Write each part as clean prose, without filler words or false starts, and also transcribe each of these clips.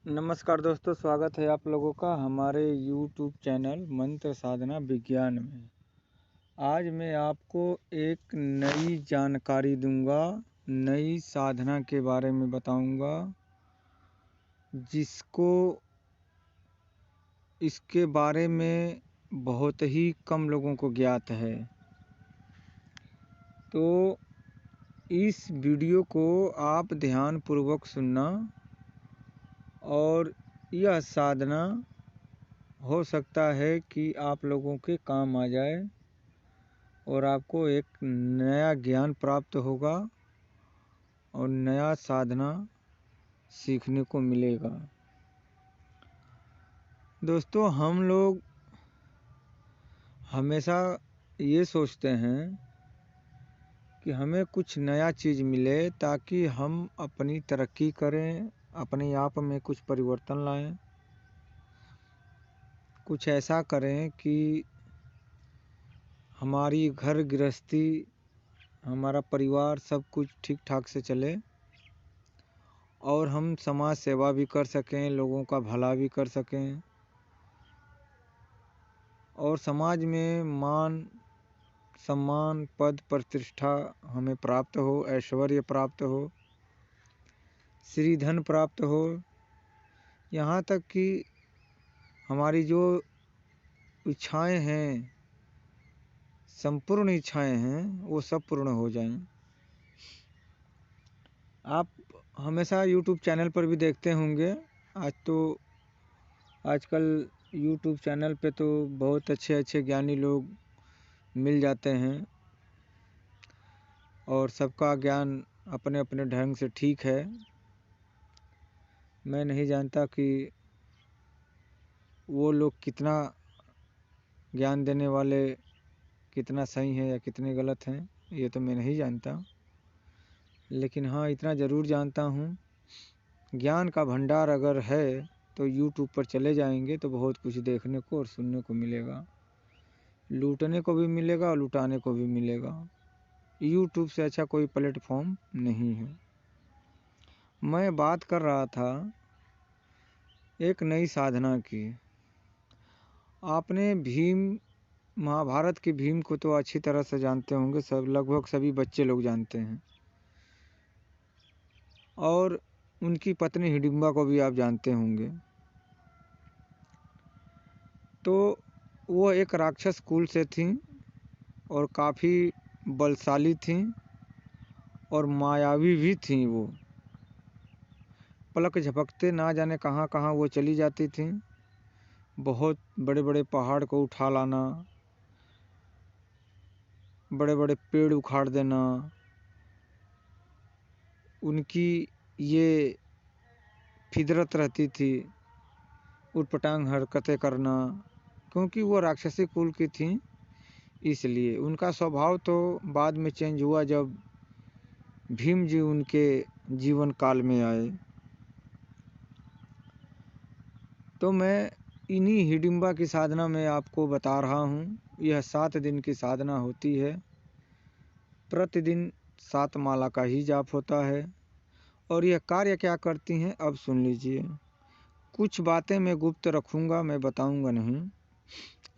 नमस्कार दोस्तों, स्वागत है आप लोगों का हमारे YouTube चैनल मंत्र साधना विज्ञान में। आज मैं आपको एक नई जानकारी दूंगा, नई साधना के बारे में बताऊंगा, जिसको इसके बारे में बहुत ही कम लोगों को ज्ञात है। तो इस वीडियो को आप ध्यानपूर्वक सुनना और यह साधना हो सकता है कि आप लोगों के काम आ जाए और आपको एक नया ज्ञान प्राप्त होगा और नया साधना सीखने को मिलेगा। दोस्तों, हम लोग हमेशा ये सोचते हैं कि हमें कुछ नया चीज़ मिले ताकि हम अपनी तरक्की करें, अपने आप में कुछ परिवर्तन लाएं, कुछ ऐसा करें कि हमारी घर गृहस्थी, हमारा परिवार सब कुछ ठीक ठाक से चले और हम समाज सेवा भी कर सकें, लोगों का भला भी कर सकें और समाज में मान सम्मान, पद प्रतिष्ठा हमें प्राप्त हो, ऐश्वर्य प्राप्त हो, श्री धन प्राप्त हो, यहाँ तक कि हमारी जो इच्छाएं हैं, संपूर्ण इच्छाएं हैं, वो सब पूर्ण हो जाएं। आप हमेशा YouTube चैनल पर भी देखते होंगे। आजकल YouTube चैनल पे तो बहुत अच्छे अच्छे ज्ञानी लोग मिल जाते हैं और सबका ज्ञान अपने अपने ढंग से ठीक है। मैं नहीं जानता कि वो लोग कितना ज्ञान देने वाले कितना सही हैं या कितने गलत हैं, ये तो मैं नहीं जानता। लेकिन हाँ, इतना ज़रूर जानता हूँ, ज्ञान का भंडार अगर है तो YouTube पर चले जाएंगे तो बहुत कुछ देखने को और सुनने को मिलेगा, लूटने को भी मिलेगा और लुटाने को भी मिलेगा। YouTube से अच्छा कोई प्लेटफॉर्म नहीं है। मैं बात कर रहा था एक नई साधना की। आपने महाभारत के भीम को तो अच्छी तरह से जानते होंगे, सब लगभग सभी बच्चे लोग जानते हैं, और उनकी पत्नी हिडिंबा को भी आप जानते होंगे। तो वो एक राक्षस कुल से थी और काफ़ी बलशाली थी और मायावी भी थी। वो पलक झपकते ना जाने कहाँ कहाँ वो चली जाती थी। बहुत बड़े बड़े पहाड़ को उठा लाना, बड़े बड़े पेड़ उखाड़ देना, उनकी ये फितरत रहती थी, उटपटांग हरकतें करना, क्योंकि वो राक्षसी कुल की थी। इसलिए उनका स्वभाव तो बाद में चेंज हुआ जब भीम जी उनके जीवन काल में आए। तो मैं इन्हीं हिडिंबा की साधना में आपको बता रहा हूँ। यह 7 दिन की साधना होती है। प्रतिदिन 7 माला का ही जाप होता है। और यह कार्य क्या करती हैं, अब सुन लीजिए। कुछ बातें मैं गुप्त रखूँगा, मैं बताऊँगा नहीं।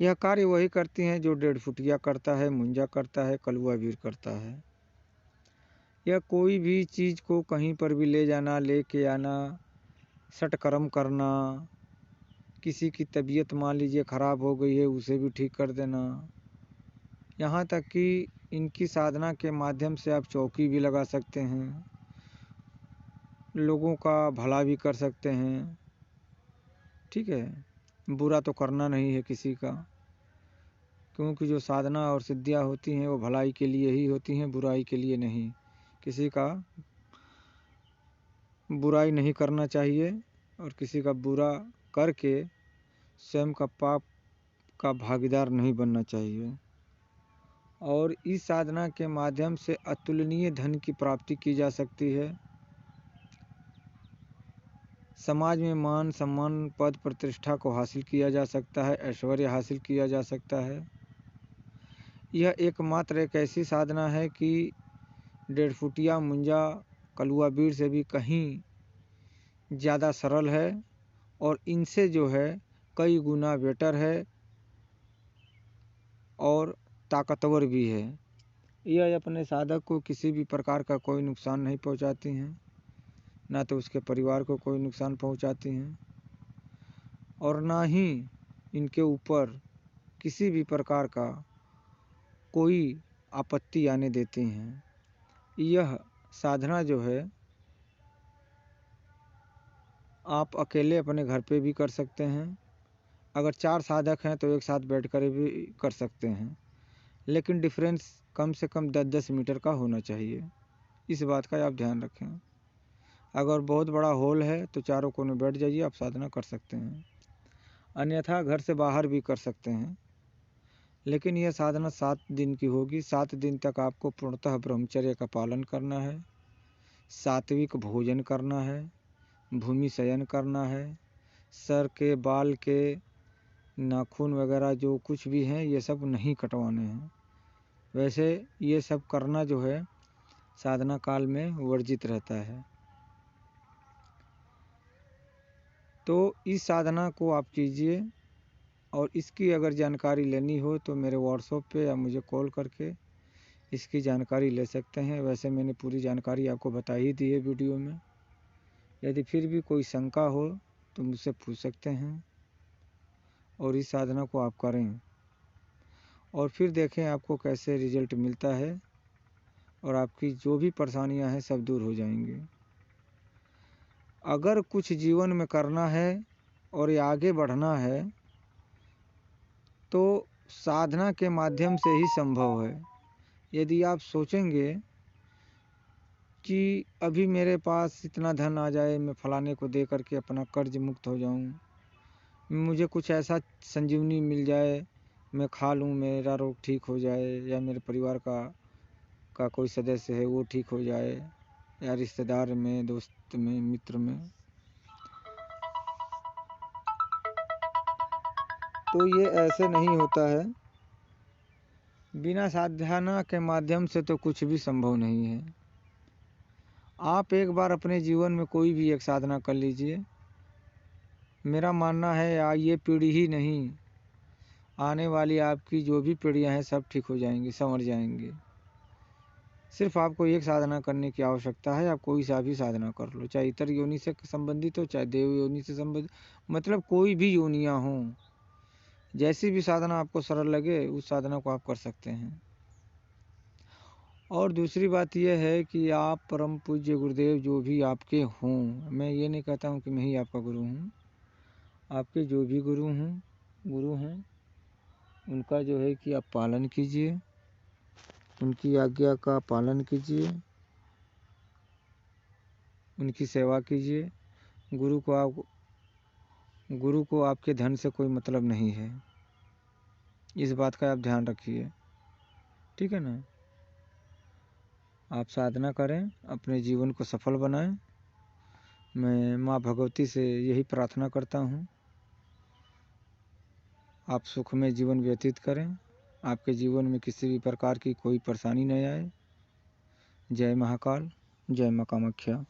यह कार्य वही करती हैं जो 1.5 फुटिया करता है, मुंजा करता है, कलुआ वीर करता है। यह कोई भी चीज़ को कहीं पर भी ले जाना, लेके आना, सटकर्म करना, किसी की तबीयत मान लीजिए ख़राब हो गई है, उसे भी ठीक कर देना, यहाँ तक कि इनकी साधना के माध्यम से आप चौकी भी लगा सकते हैं, लोगों का भला भी कर सकते हैं। ठीक है, बुरा तो करना नहीं है किसी का, क्योंकि जो साधना और सिद्धियाँ होती हैं वो भलाई के लिए ही होती हैं, बुराई के लिए नहीं। किसी का बुराई नहीं करना चाहिए और किसी का बुरा करके स्वयं का पाप का भागीदार नहीं बनना चाहिए। और इस साधना के माध्यम से अतुलनीय धन की प्राप्ति की जा सकती है। समाज में मान सम्मान, पद प्रतिष्ठा को हासिल किया जा सकता है, ऐश्वर्य हासिल किया जा सकता है। यह एकमात्र एक ऐसी साधना है कि 1.5 फुटिया मुंजा कलुआ बीर से भी कहीं ज़्यादा सरल है और इनसे जो है कई गुना बेटर है और ताकतवर भी है। यह अपने साधक को किसी भी प्रकार का कोई नुकसान नहीं पहुंचाती हैं, ना तो उसके परिवार को कोई नुकसान पहुंचाती हैं और ना ही इनके ऊपर किसी भी प्रकार का कोई आपत्ति आने देती हैं। यह साधना जो है आप अकेले अपने घर पे भी कर सकते हैं, अगर 4 साधक हैं तो एक साथ बैठकर भी कर सकते हैं, लेकिन डिफरेंस कम से कम 10-10 मीटर का होना चाहिए। इस बात का आप ध्यान रखें। अगर बहुत बड़ा हॉल है तो चारों कोने बैठ जाइए, आप साधना कर सकते हैं, अन्यथा घर से बाहर भी कर सकते हैं। लेकिन यह साधना 7 दिन की होगी। 7 दिन तक आपको पूर्णतः ब्रह्मचर्य का पालन करना है, सात्विक भोजन करना है, भूमि शयन करना है, सर के बाल के नाखून वगैरह जो कुछ भी हैं ये सब नहीं कटवाने हैं। वैसे ये सब करना जो है साधना काल में वर्जित रहता है। तो इस साधना को आप कीजिए और इसकी अगर जानकारी लेनी हो तो मेरे व्हाट्सएप पे या मुझे कॉल करके इसकी जानकारी ले सकते हैं। वैसे मैंने पूरी जानकारी आपको बता ही दी है वीडियो में। यदि फिर भी कोई शंका हो तो मुझसे पूछ सकते हैं और इस साधना को आप करें और फिर देखें आपको कैसे रिजल्ट मिलता है और आपकी जो भी परेशानियां हैं सब दूर हो जाएंगी। अगर कुछ जीवन में करना है और ये आगे बढ़ना है तो साधना के माध्यम से ही संभव है। यदि आप सोचेंगे कि अभी मेरे पास इतना धन आ जाए, मैं फलाने को दे करके अपना कर्ज मुक्त हो जाऊं, मुझे कुछ ऐसा संजीवनी मिल जाए, मैं खा लूं, मेरा रोग ठीक हो जाए, या मेरे परिवार का कोई सदस्य है वो ठीक हो जाए, या रिश्तेदार में, दोस्त में, मित्र में, तो ये ऐसे नहीं होता है। बिना साधना के माध्यम से तो कुछ भी संभव नहीं है। आप एक बार अपने जीवन में कोई भी एक साधना कर लीजिए। मेरा मानना है ये पीढ़ी ही नहीं, आने वाली आपकी जो भी पीढ़ियां हैं सब ठीक हो जाएंगी, संवर जाएंगी। सिर्फ आपको एक साधना करने की आवश्यकता है। आप कोई सा भी साधना कर लो, चाहे इतर योनि से संबंधित हो, चाहे देव योनि से संबंधित, मतलब कोई भी योनियां हों, जैसी भी साधना आपको सरल लगे उस साधना को आप कर सकते हैं। और दूसरी बात यह है कि आप परम पूज्य गुरुदेव जो भी आपके हों, मैं ये नहीं कहता हूँ कि मैं ही आपका गुरु हूँ, आपके जो भी गुरु हैं उनका जो है कि आप पालन कीजिए, उनकी आज्ञा का पालन कीजिए, उनकी सेवा कीजिए। गुरु को आपके धन से कोई मतलब नहीं है, इस बात का आप ध्यान रखिए, ठीक है ना। आप साधना करें, अपने जीवन को सफल बनाएं। मैं माँ भगवती से यही प्रार्थना करता हूँ आप सुख में जीवन व्यतीत करें, आपके जीवन में किसी भी प्रकार की कोई परेशानी नहीं आए। जय महाकाल, जय माँ कामाख्या।